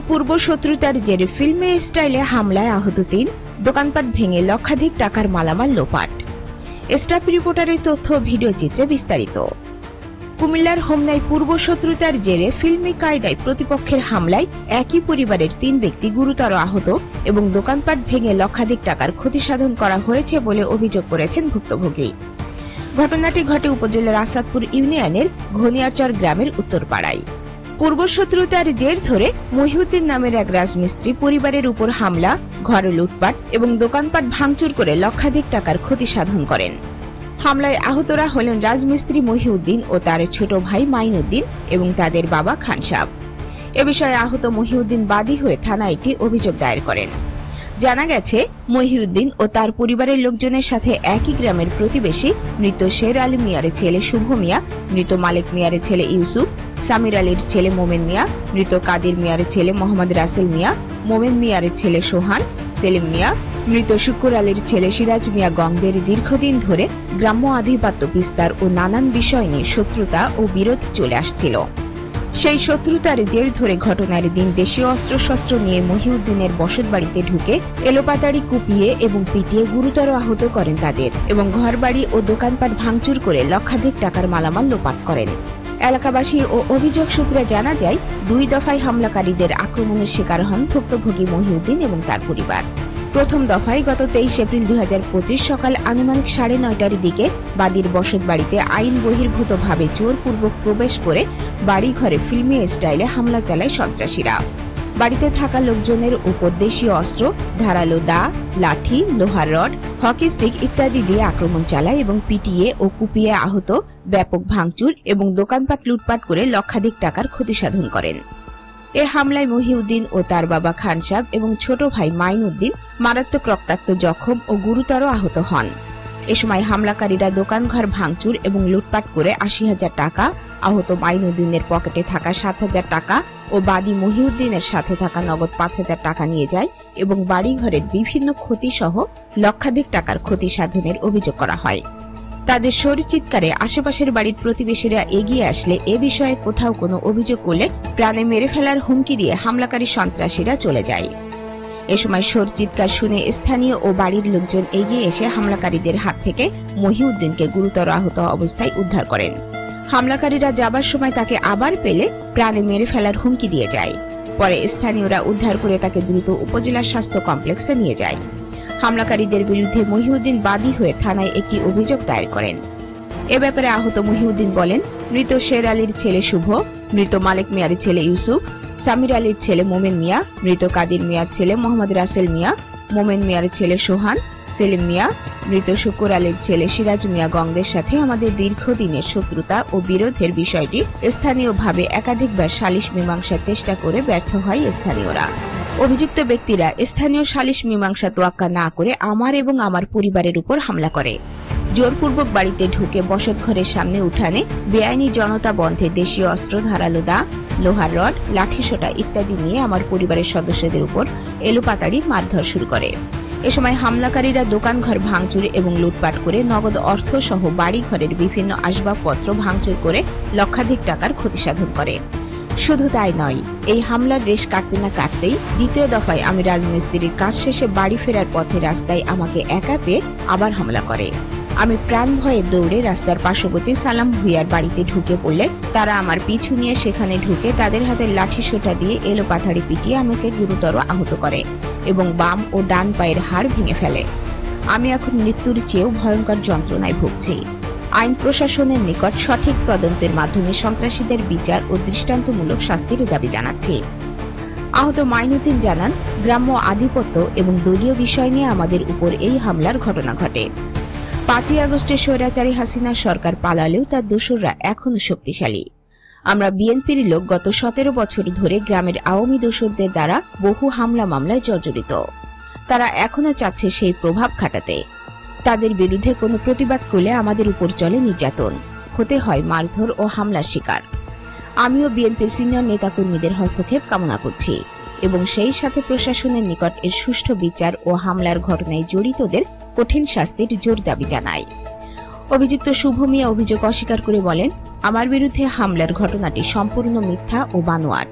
ঘটনায় পূর্ব শত্রুতার জেরে ফিল্মি স্টাইলে হামলায় আহত ৩, দোকানপাট ভেঙে লক্ষাধিক টাকার মালামাল লোপাট। স্টাফ রিপোর্টারের তথ্য ভিডিও চিত্রে বিস্তারিত। কুমিল্লার হোমনায় পূর্ব শত্রুতার জেরে ফিল্মি কায়দায় প্রতিপক্ষের হামলায় একই পরিবারের ৩ ব্যক্তি গুরুতর আহত এবং দোকানপাট ভেঙে লক্ষাধিক টাকার ক্ষতি সাধন করা হয়েছে বলে অভিযোগ করেছেন ভুক্তভোগী। ঘটনাটি ঘটে উপজেলার আসাদপুর ইউনিয়নের ঘনিয়ারচর গ্রামের উত্তরপাড়ায়। পূর্ব শত্রুতার জের ধরে মহিউদ্দিন নামের এক রাজমিস্ত্রি পরিবারের উপর হামলা, ঘর লুটপাট এবং দোকানপাট ভাঙচুর করে লক্ষাধিক টাকার ক্ষতি সাধন করেন। হামলায় আহতরা হলেন রাজমিস্ত্রি মহিউদ্দিন ও তার ছোট ভাই মাইনুদ্দিন এবং তাদের বাবা খান সাহেব। এ বিষয়ে আহত মহিউদ্দিন বাদী হয়ে থানায় একটি অভিযোগ দায়ের করেন। জানা গেছে, মহিউদ্দিন ও তার পরিবারের লোকজনের সাথে একই গ্রামের প্রতিবেশী মৃত শের আলী মিয়ার ছেলে শুভ মিয়া, মৃত মালিক মিয়ার ছেলে ইউসুফ, সামির আলীর ছেলে মোমেন মিয়া, মৃত কাদির মিয়ার ছেলে মোহাম্মদ রাসেল মিয়া, মোমেন মিয়ার ছেলে সোহান, সেলিম মিয়া, মৃত শুকুর আলীর ছেলে সিরাজ মিয়া গংদের দীর্ঘদিন ধরে গ্রাম্য আধিপত্য বিস্তার ও নানান বিষয় নিয়ে শত্রুতা ও বিরোধ চলে আসছিল। সেই শত্রুতার জের ধরে ঘটনার দিন দেশীয় অস্ত্রশস্ত্র নিয়ে মহিউদ্দিনের বসতবাড়িতে ঢুকে এলোপাতাড়ি কুপিয়ে এবং পিটিয়ে গুরুতর আহত করেন তাদের এবং ঘরবাড়ি ও দোকানপাট ভাঙচুর করে লক্ষাধিক টাকার মালামাল লোপাট করেন। এলাকাবাসী ও অভিযোগ সূত্রে জানা যায়, 2 দফায় হামলাকারীদের আক্রমণের শিকার হন ভুক্তভোগী মহিউদ্দিন এবং তার পরিবার। প্রথম দফায় গত 23 এপ্রিল 2025 সকাল আনুমানিক 9:30টার দিকে বাদীর বসতবাড়িতে আইন বহির্ভূতভাবে জোরপূর্বক প্রবেশ করে বাড়িঘরে ফিল্মি স্টাইলে হামলা চালায় সন্ত্রাসীরা। বাড়িতে থাকা লোকজনের উপর দেশীয় অস্ত্র, ধারালো দা, লাঠি, লোহার রড, হকি স্টিক ইত্যাদি দিয়ে আক্রমণ চালায় এবং পিটিয়ে ও কুপিয়ে আহত, ব্যাপক ভাঙচুর এবং দোকানপাট লুটপাট করে লক্ষাধিক টাকার ক্ষতি সাধন করেন। এ হামলায় মহিউদ্দিন ও তার বাবা খান সাহেব এবং ছোট ভাই মাইনুদ্দিন মারাত্মক রক্তাক্ত জখম ও গুরুতর আহত হন। এ সময় হামলাকারীরা দোকানঘর ভাঙচুর এবং লুটপাট করে 80,000 টাকা, আহত মাইনুদ্দিনের পকেটে থাকা 7,000 টাকা ও বাদী মহিউদ্দিনের সাথে থাকা নগদ 5,000 টাকা নিয়ে যায় এবং বাড়িঘরের বিভিন্ন ক্ষতি সহ লক্ষাধিক টাকার ক্ষতি সাধনের অভিযোগ করা হয়। তাদের শরীর চিৎকারে আশেপাশের বাড়ির প্রতিবেশীরা এগিয়ে আসলে এ বিষয়ে কোথাও কোনো অভিযোগ করলে প্রাণে মেরে ফেলার হুমকি দিয়ে হামলাকারী সন্ত্রাসীরা চলে যায়। এ সময় শরীর চিৎকার শুনে স্থানীয় ও বাড়ির লোকজন এগিয়ে এসে হামলাকারীদের হাত থেকে মহিউদ্দিনকে গুরুতর আহত অবস্থায় উদ্ধার করেন। হামলাকারীরা যাবার সময় তাকে আবার পেলে প্রাণে মেরে ফেলার হুমকি দিয়ে যায়। পরে স্থানীয়রা উদ্ধার করে তাকে দ্রুত উপজেলা স্বাস্থ্য কমপ্লেক্সে নিয়ে যায়। হামলাকারীদের বিরুদ্ধে মহিউদ্দিন বাদী হয়ে থানায় একটি অভিযোগ দায়ের করেন। এ ব্যাপারে আহত মহিউদ্দিন বলেন, মৃত শের আলীর ছেলে শুভ, মৃত মালিক মিয়ার ছেলে ইউসুফ, সামির আলীর ছেলে মোমেন মিয়া, মৃত কাদির মিয়ার ছেলে মোহাম্মদ রাসেল মিয়া, মোমেন মিয়ার ছেলে সোহান, সেলিম মিয়া, মৃত শুকুর আলীর ছেলে সিরাজ মিয়া গংদের সাথে আমাদের দীর্ঘদিনের শত্রুতা ও বিরোধের বিষয়টি স্থানীয়ভাবে একাধিকবার সালিশ মীমাংসার চেষ্টা করে ব্যর্থ হয় স্থানীয়রা। অভিযুক্ত ব্যক্তিরা স্থানীয় সালিশ মীমাংসা তোয়াক্কা না করে আমার এবং আমার পরিবারের উপর হামলা করে। জোরপূর্বক বাড়িতে ঢুকে বসতঘরের সামনে উঠানে বেআইনি জনতা বন্ধে দেশীয় অস্ত্র, ধারালো দা, লোহার রড, লাঠিসোঁটা ইত্যাদি নিয়ে আমার পরিবারের সদস্যদের উপর এলোপাতাড়ি মারধর শুরু করে। এ সময় হামলাকারীরা দোকানঘর ভাঙচুর এবং লুটপাট করে নগদ অর্থ সহ বাড়িঘরের বিভিন্ন আসবাবপত্র ভাঙচুর করে লক্ষাধিক টাকার ক্ষতি সাধন করে। শুধু তাই নয়, এই হামলার রেশ কাটতে না কাটতেই দ্বিতীয় দফায় আমি রাজমিস্ত্রির কাজ শেষে বাড়ি ফেরার পথে রাস্তায় আমাকে একা পেয়ে আবার হামলা করে। আমি প্রাণ ভয়ে দৌড়ে রাস্তার পার্শ্ববর্তী সালাম ভুইয়ার বাড়িতে ঢুকে পড়লে তারা আমার পিছু নিয়ে সেখানে ঢুকে তাদের হাতের লাঠি সোঁটা দিয়ে এলোপাথাড়ি পিটিয়ে আমাকে গুরুতর আহত করে এবং বাম ও ডান পায়ের হাড় ভেঙে ফেলে। আমি এখন মৃত্যুর চেয়েও ভয়ঙ্কর যন্ত্রণায় ভুগছি। আইন প্রশাসনের নিকট সঠিক তদন্তের মাধ্যমে সন্ত্রাসীদের বিচার ও দৃষ্টান্তমূলক শাস্তির দাবি জানাচ্ছি। আহত মাইনুদ্দিন জানান, গ্রাম্য আধিপত্য এবং দলীয় বিষয় নিয়ে আমাদের উপর এই হামলার ঘটনা ঘটে। 5ই আগস্টে স্বৈরাচারী হাসিনা সরকার পালালেও তার দোসররা এখনো শক্তিশালী। আমরা বিএনপির লোক গত 17 বছর ধরে গ্রামের আওয়ামী দোসরদের দ্বারা বহু হামলা মামলায় জর্জরিত। তারা এখনো চাচ্ছে সেই প্রভাব খাটাতে। তাদের বিরুদ্ধে কোনো প্রতিবাদ করলে আমাদের উপর চলে নির্যাতন, হতে হয় মারধর ও হামলার শিকার। আমিও বিএনপির সিনিয়র নেতাকর্মীদের হস্তক্ষেপ কামনা করছি এবং সেই সাথে প্রশাসনের নিকট এর সুষ্ঠু বিচার ও হামলার ঘটনায় জড়িতদের কঠিন শাস্তির জোর দাবি জানাই। অভিযুক্ত শুভ মিয়া অভিযোগ অস্বীকার করে বলেন, আমার বিরুদ্ধে হামলার ঘটনাটি সম্পূর্ণ মিথ্যা ও বানোয়াট।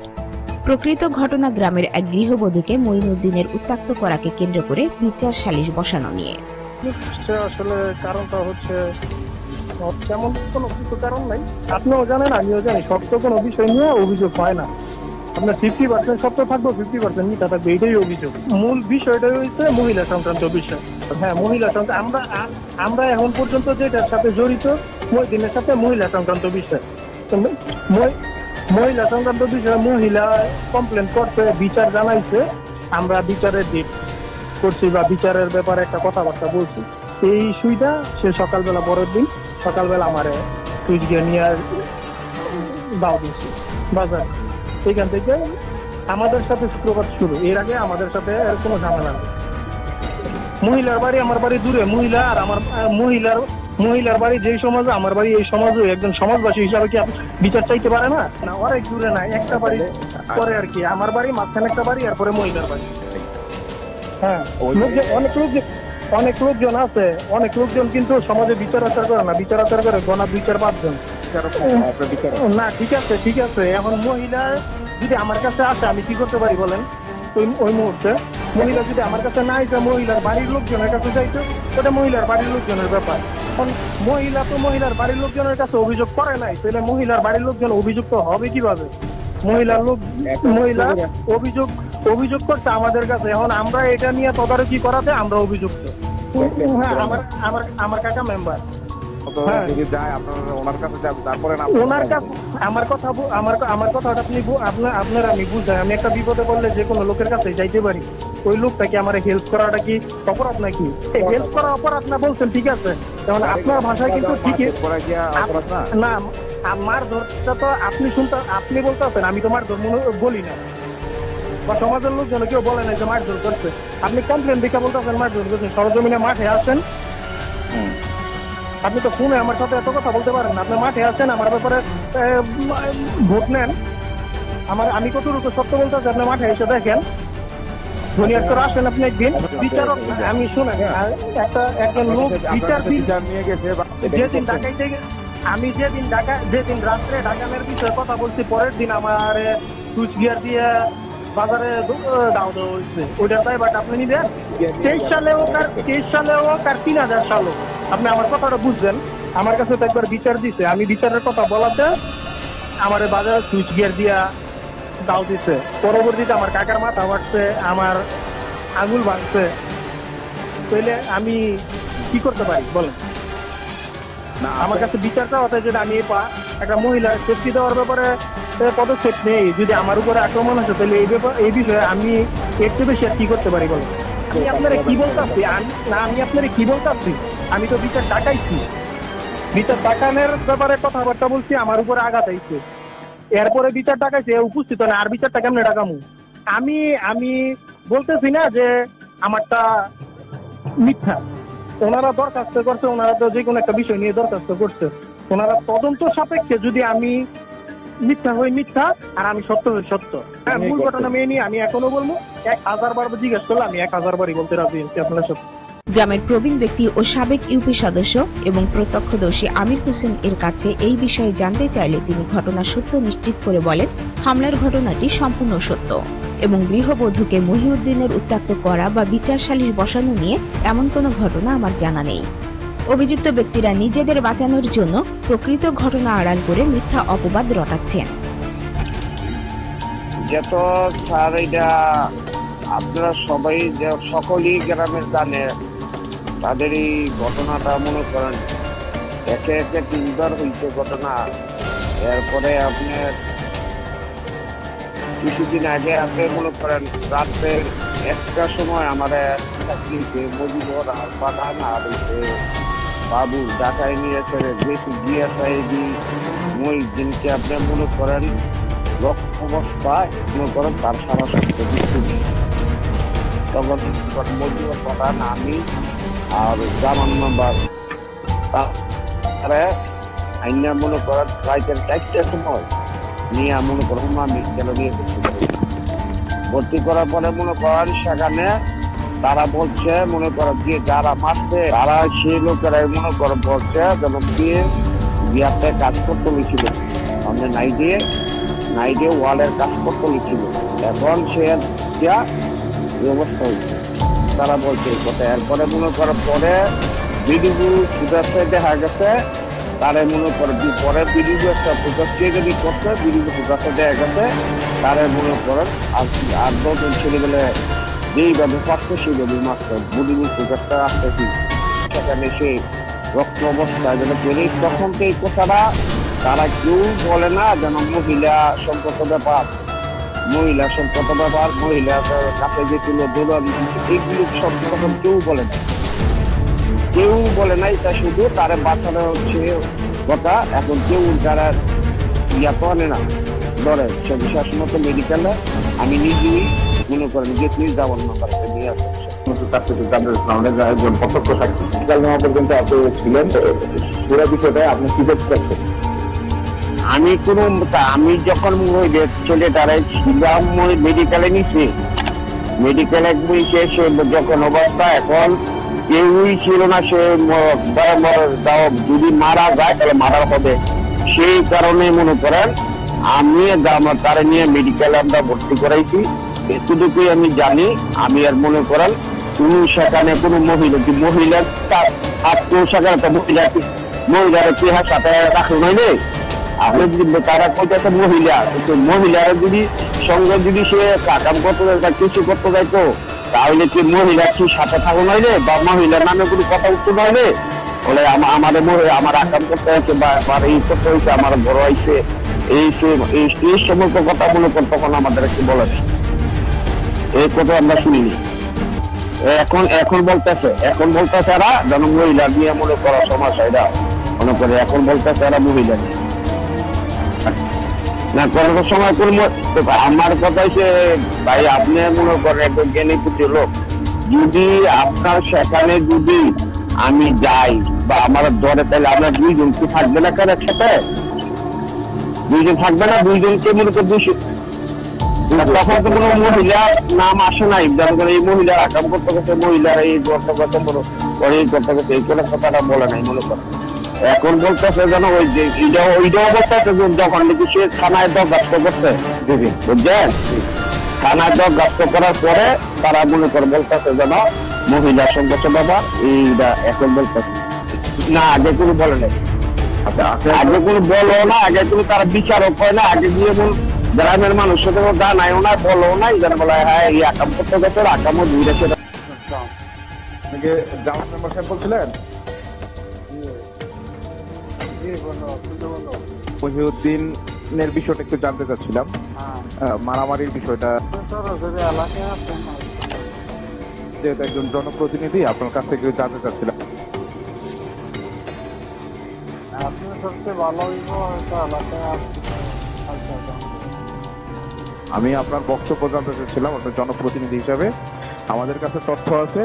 প্রকৃত ঘটনা গ্রামের এক গৃহবধূকে মঈনুদ্দিনের উত্ত্যক্ত করাকে কেন্দ্র করে বিচার সালিশ বসানো নিয়ে। আসলে কারণটা হচ্ছে তেমন কোনো কিছু কারণ নাই, আপনিও জানেন আমিও জানি, সত্য কোনো বিষয় নিয়ে অভিযোগ হয় না। আপনার 50% সত্য থাকবে, 50% মিথ্যা থাকবে, এটাই অভিযোগ। মূল বিষয়টা হচ্ছে মহিলা সংক্রান্ত বিষয়। হ্যাঁ, মহিলা সংক্রান্ত আমরা এখন পর্যন্ত যেটার সাথে জড়িত মহিদিনের সাথে মহিলা সংক্রান্ত বিষয়। মহিলা সংক্রান্ত বিষয়ে মহিলা কমপ্লেন করছে, বিচার জানাইছে, আমরা বিচারের ডেট করছি বা বিচারের ব্যাপারে একটা কথাবার্তা বলছি। এই ইস্যুটা সে সকালবেলা, পরের দিন সকালবেলা আমারে সুইচ গিয়ে নিয়ে দাও দিয়েছে বাজার। এখান থেকে আমাদের সাথে সূত্রপাত শুরু। এর আগে আমাদের সাথে কোনো ঝামেলা নেই। মহিলার বাড়ি আমার বাড়ি দূরে, মহিলা আর আমার মহিলার বাড়ি যেই সমাজে, আমার বাড়ি এই সমাজে, একজন সমাজবাসী হিসাবে কি বিচার চাইতে পারে না? না, অনেক দূরে না, একটা বাড়ি পরে আর কি। আমার বাড়ি মাঝখানে একটা বাড়ি, আর পরে মহিলার বাড়ি। হ্যাঁ, অনেক লোকজন আছে, অনেক লোকজন কিন্তু সমাজে বিচার আচার করে না, বিচার আচার করে গণা 2-4-5 জন। না, ঠিক আছে। এখন মহিলা যদি আমার কাছে আসে, আমি কি করতে পারি বলেন? ওই মুহূর্তে মহিলা যদি আমার কাছে না আসে, মহিলার বাড়ির লোকজনের কাছে যাইতো, ওটা মহিলার বাড়ির লোকজনের ব্যাপার। এখন মহিলা তো মহিলার বাড়ির লোকজনের কাছে অভিযোগ করে নাই, তাহলে মহিলার বাড়ির লোকজন অভিযুক্ত হবে কিভাবে? মহিলা অভিযোগ করছে আমাদের কাছে। এখন আমরা এটা নিয়ে তদারকি করাতে আমরা অভিযুক্ত। হ্যাঁ, আমার কাকা মেম্বার। আমার কথাটা আমি বুঝাই। আমি একটা বিপদে পড়লে যে কোনো লোকের কাছে যাইতে পারি। ওই লোকটাকে আমার হেল্প করাটা কি অপরাধ নাকি? হেল্প করা অপরাধ না বলছেন, ঠিক আছে। যেমন আপনার ভাষায় কিন্তু ঠিকই না। আমার ধরটা তো আপনি বলতে আছেন, আমি তো মারধর বলি না, বা সমাজের লোকজন কেউ বলে না যে মারধর করছে। আপনি কমপ্লেন দেখে বলতেছেন মারধর করছেন। সরজমিনে মাঠে আসেন, আপনি তো ফোনে আমার সাথে এত কথা বলতে পারেন না। আপনি মাঠে আসেন, আমার ব্যাপারে ভোট নেন। আমি কতটুকু সত্য বলতেছি আপনি মাঠে এসে দেখেন। বুনিয়াদপুর আসেন আপনি একদিন, বিচারক আমি শুনেন, একজন লোক বিচার নিয়ে গেছে যেদিন ঢাকাইতে। আমি যেদিন রাত্রে ঢাকানের বিষয়ে কথা বলছি, পরের দিন আমার সুইচ গিয়ার দিয়ে বাজারে দাও দেওয়া হয়েছে। ওইটার দায় বাট আপনি নিবেন। 23 সালে হোক আর 3000 সাল হোক, আপনি আমার কথাটা বুঝবেন। আমার কাছে তো একবার বিচার দিছে, আমি বিচারের কথা বলাতে আমার বাজারে সুইচ গিয়ার দিয়া দাও দিছে। পরবর্তীতে আমার কাকার মাথা বাড়ছে, আমার আঙুল ভাঙছে। তাহলে আমি কি করতে পারি বলেন? আমার কাছে বিচারটা হতে যেটা আমি একটা মহিলা সেফটি দেওয়ার ব্যাপারে পদক্ষেপ নেই। যদি আমার উপরে আক্রমণ হচ্ছে, তাহলে এই বিষয়ে আমি একটু বেশি আর কি করতে পারি বলেন? আমি আপনারা কি বলতেছি, আমি তো বিচার ডাকাইছি। বিচার ডাকানোর ব্যাপারে কথাবার্তা বলছি, আমার উপরে আঘাত আইছে। এরপরে বিচার ডাকাইছে, উপস্থিত না। আর বিচারটা কেমনে ডাকামু? আমি বলতেছি না যে আমারটা মিথ্যা। ওনারা দরখাস্ত করছে, ওনারা তো যে কোনো একটা বিষয় নিয়ে দরখাস্ত করছে। ওনারা তদন্ত সাপেক্ষে যদি আমি মিথ্যা হই মিথ্যা, আর আমি সত্য হই সত্য। হ্যাঁ, মূল ঘটনা মেয়ে নিয়ে আমি এখনো বলবো, 1000 বার জিজ্ঞেস করলে আমি 1000 বারই বলতে রাজি আছি আপনার সাথে। গ্রামের প্রবীণ ব্যক্তি ও সাবেক ইউপি সদস্য এবং প্রত্যক্ষদর্শী আমির হোসেন এর কাছে এই বিষয়ে জানতে চাইলে তিনি ঘটনা সত্য নিশ্চিত করে বলেন, হামলার ঘটনাটি সম্পূর্ণ সত্য এবং গৃহবধূকে মহিউদ্দিনের উত্ত্যক্ত করা বা বিচার সালিশ বসানো নিয়ে এমন কোনো ঘটনা আমার জানা নেই। অভিযুক্ত ব্যক্তিরা নিজেদের বাঁচানোর জন্য প্রকৃত ঘটনা আড়াল করে মিথ্যা অপবাদ রটাচ্ছেন। যত স্যার, এটা আপনারা সবাই সকলেই গ্রামের জানে। তাদের এই ঘটনাটা মনে করেন একে 3বার হয়েছে ঘটনা। এরপরে আপনার কিছুদিন আগে আপনি মনে করেন রাত্রের 1টার সময় আমার মজিবর আর পাঠান আর বাবু ঢাকায় নিয়েছে যেহেতু গিয়া সাহেবি মহিউদ্দিনকে আপনি মনে করেন রক্ত অবস্থায় মনে করেন তার সারা সত্য মৃত্যু নেই। তখন মজিবর পাঠান, আমি আর জামান নাম্বার তারা আইনা মনে করেন রাইতের 4টার সময় নিয়ে মনে করেন আমি গেল নিয়ে ভর্তি করার পরে মনে করেন সেখানে তারা বলছে মনে করেন যে যারা মারছে তারা সেই লোকেরাই মনে করেন বলছে যেন দিয়ে বিয়ারটায় কাজ করতে হয়েছিল। আমরা নাই দিয়ে নাইটে ওয়ালের কাজ করতে লিখছিল। এখন সে যা এই অবস্থা হয়েছে, তারা বলছে এই কথা। এরপরে মনে করার পরে ভিডিও ফুটাতে দেখা গেছে, তারে মনে করে পরে ভিডিও একটা ফুটাচ্ছে যদি করছে, ভিডিও ফুটাতে দেখা গেছে তারে মনে করেন আর 10জন ছেলেবেলে যেইভাবে পারছে সেইভাবে মারছে। ভিডিও ফুটাতে আসতেছি সেখানে সেই রক্ত অবস্থায় যেন বেড়ে, তখন তো এই কথাটা তারা কেউ বলে না যেন মহিলা সংকট ব্যাপার, মহিলা সংকট ব্যাপার, মহিলা কাছে যেগুলো দোলন, এইগুলো সব তখন কেউ বলে না, কেউ বলে নাই। তা শুধু তারা বাচ্চারা হচ্ছে কথা। এখন কেউ যারা ইয়া তো আনে না ধরে সে বিশ্বাস মতো মেডিকেলে আমি নিজেই মনে করেন যে প্লিজ যাওয়ার নাম্বার নিয়ে আসেন। একজন প্রত্যক্ষ সাক্ষী পর্যন্ত আপনি ছিলেন, পুরো বিষয়টা আপনি কি দেখতে পাচ্ছেন? আমি যখন ছেলেটারাই ছিলাম মেডিকেলে নিছি, মেডিকেলে নিচে সে যখন অবস্থা, এখন কেউই ছিল না। সে যদি মারা যায় তাহলে মারা হবে, সেই কারণে মনে করেন আমি তারা নিয়ে মেডিকেলে আমরা ভর্তি করাইছি। এতটুকুই আমি জানি। আমি আর মনে করেন কোন সেখানে কোনো মহিলার সেখানে মহিলারা কি হার সাথে রাখলো নইলে আপনি যদি তারা কইতেছে মহিলারা যদি সঙ্গে যদি সে কাম করতে যায় বা কিছু করতে যাইতো, তাহলে কি মহিলা কি সাথে থাকো নইলে বা মহিলার নামে কোনো কথা উঠতে নইলে বলে আমার আকাম করতে হয়েছে বা এই করতে হয়েছে, আমার বড় হয়েছে, এই সমস্ত কথা মনে কর তখন আমাদের একটু বলে এই কথা আমরা শুনিনি। এখন বলতেছে এরা যেন মহিলা নিয়ে মনে করা সমস্যা, এটা মনে করে এখন বলতেছে এরা মহিলা নিয়ে না করার সময় কোন। আমার কথা হচ্ছে ভাই, আপনি মনে করেন একজন জ্ঞানী পুত্র লোক, যদি আপনার সেখানে যদি আমি যাই বা আমার ধরে, তাহলে আমরা 2 জন কি থাকবে না কেন একসাথে? 2 জন থাকবে না? 2 জনকে মনে করে তখন তো কোনো মহিলার নাম আসে নাই। এই মহিলার আকাম করতে গেছে, মহিলারা এই করতে গেছে, এই করতে গেছে, এই কোনো কথাটা বলে নাই মনে করেন। এখন বলতেছে যেন ওই যে ওইটাও বলতেছে যখন নাকি সে থানায় দরখাস্ত করছে, বুঝছেন, থানায় দরখাস্ত করার পরে তারা মনে করে বলতেছে যেন মহিলা সংঘর্ষ ব্যাপার এইটা এখন বলতেছে না, আগে কোনো বলে নাই। আগে কোনো বলো না, আগে কোনো তারা বিচারক হয় না, আগে গিয়ে গ্রামের মানুষের কোনো জানায়ও না, বলো না, যেন বলা হ্যাঁ এই আকাম করতে গেছে, আকামও দুই রেখে। জামাত মেম্বার সাহেব বলছিলেন মহিউদ্দিনের বিষয়টা একটু জানতে চাচ্ছিলাম, মারামারির বিষয়টা। যেহেতু একজন জনপ্রতিনিধি, আপনার কাছ থেকে জানতে চাচ্ছিলাম। আমি আপনার বক্তব্য জানতে চাচ্ছিলাম, আপনার জনপ্রতিনিধি হিসাবে। আমাদের কাছে তথ্য আছে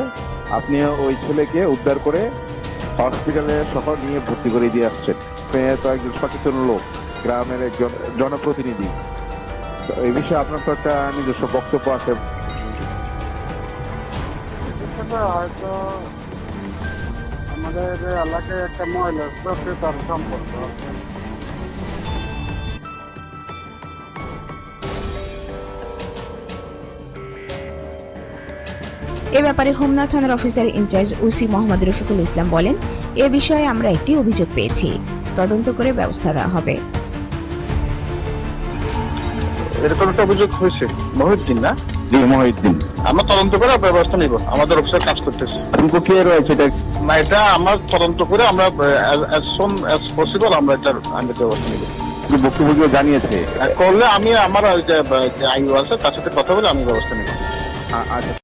আপনি ওই ছেলেকে উদ্ধার করে হসপিটালে সহ নিয়ে ভর্তি করে দিয়ে আসছেন। তো একজন সচেতন লোক, গ্রামের একজন জনপ্রতিনিধি, এই বিষয়ে আপনার তো একটা নিজস্ব বক্তব্য আছে। হয়তো আমাদের এলাকায় একটা মহিলার সাথে তার সম্পর্ক আছে। এ ব্যাপারে হোমনা থানার officer incharge OC Mohammad Rafiqul Islam বলেন, এ বিষয়ে আমরা একটি অভিযোগ পেয়েছি, তদন্ত করে ব্যবস্থা দেওয়া হবে। এরকম একটা অভিযোগ হয়েছে মহিউদ্দিন না? জি, মহিউদ্দিন। আমরা তদন্ত করে ব্যবস্থা নিব, আমাদের অফিসার কাজ করতেছে। কে রয়েছে না, এটা আমরা তদন্ত করে আমরা as soon as possible আমরা এটার ব্যবস্থা নিব। বক্তব্য জানিয়েছে করলে আমি আমার আইও আছে তার সাথে কথা বলে আমি ব্যবস্থা নিব। আচ্ছা।